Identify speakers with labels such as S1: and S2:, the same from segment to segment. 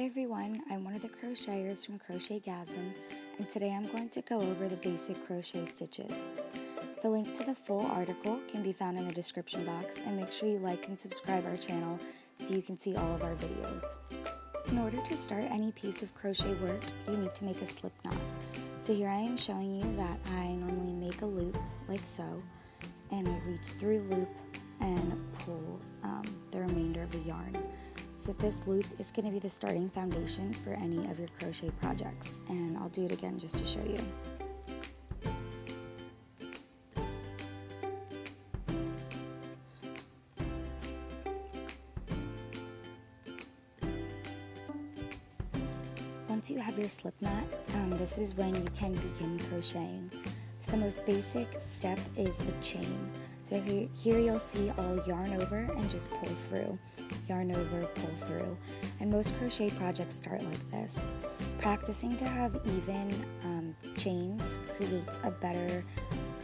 S1: everyone, I'm one of the crocheters from Crochetgasm, and today I'm going to go over the basic crochet stitches. The link to the full article can be found in the description box, and make sure you like and subscribe our channel so you can see all of our videos. In order to start any piece of crochet work, you need to make a slip knot. So here I am showing you that I normally make a loop like so, and I reach through loop and pull the remainder of the yarn. So this loop is going to be the starting foundation for any of your crochet projects, and I'll do it again just to show you. Once you have your slip knot, this is when you can begin crocheting. So the most basic step is a chain. So here you'll see all yarn over and just pull through. Yarn over, pull through. And most crochet projects start like this. Practicing to have even chains creates a better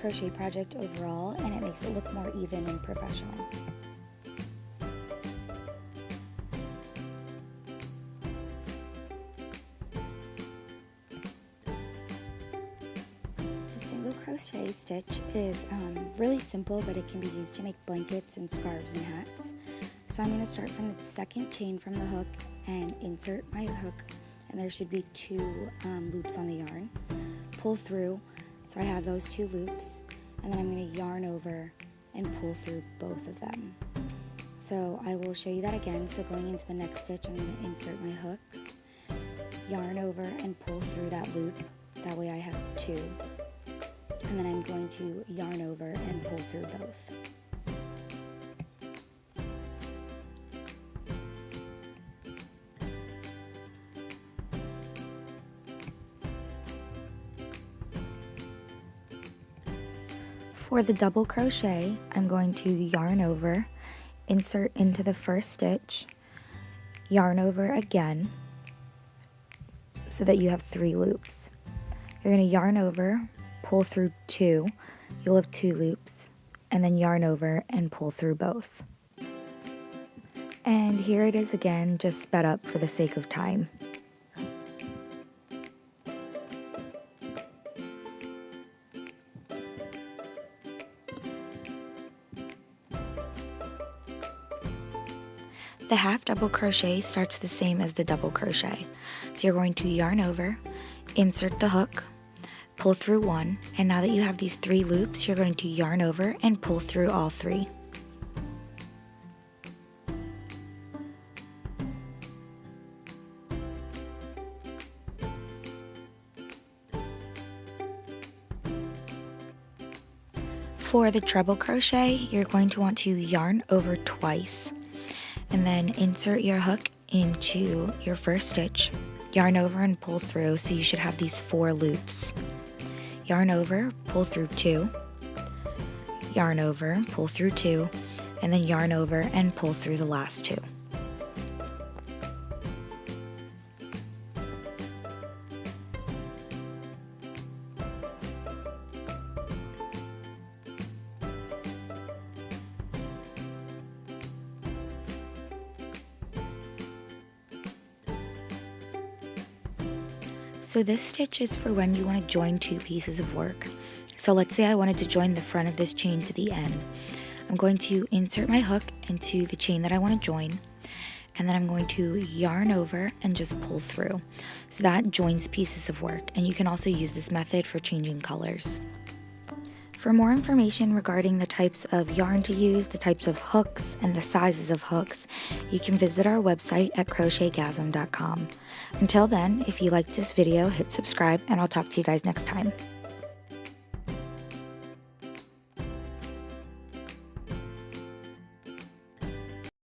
S1: crochet project overall, and it makes it look more even and professional. Crochet stitch is really simple, but it can be used to make blankets and scarves and hats. So I'm going to start from the second chain from the hook and insert my hook, and there should be two loops on the yarn. Pull through, so I have those two loops, and then I'm going to yarn over and pull through both of them. So I will show you that again. So going into the next stitch, I'm going to insert my hook, yarn over and pull through that loop. That way I have two. And then I'm going to yarn over and pull through both. For the double crochet, I'm going to yarn over, insert into the first stitch, yarn over again, so that you have 3 loops. You're going to yarn over, pull through 2, you'll have 2 loops, and then yarn over and pull through both. And here it is again, just sped up for the sake of time. The half double crochet starts the same as the double crochet. So you're going to yarn over, insert the hook, pull through 1, and now that you have these 3 loops, you're going to yarn over and pull through all 3. For the treble crochet, you're going to want to yarn over twice, and then insert your hook into your first stitch, yarn over and pull through, so you should have these 4 loops. Yarn over, pull through 2, yarn over, pull through 2, and then yarn over and pull through the last 2. So this stitch is for when you want to join 2 pieces of work. So let's say I wanted to join the front of this chain to the end. I'm going to insert my hook into the chain that I want to join, and then I'm going to yarn over and just pull through. So that joins pieces of work, and you can also use this method for changing colors. For more information regarding the types of yarn to use, the types of hooks, and the sizes of hooks, you can visit our website at crochetgasm.com. Until then, if you liked this video, hit subscribe, and I'll talk to you guys next time.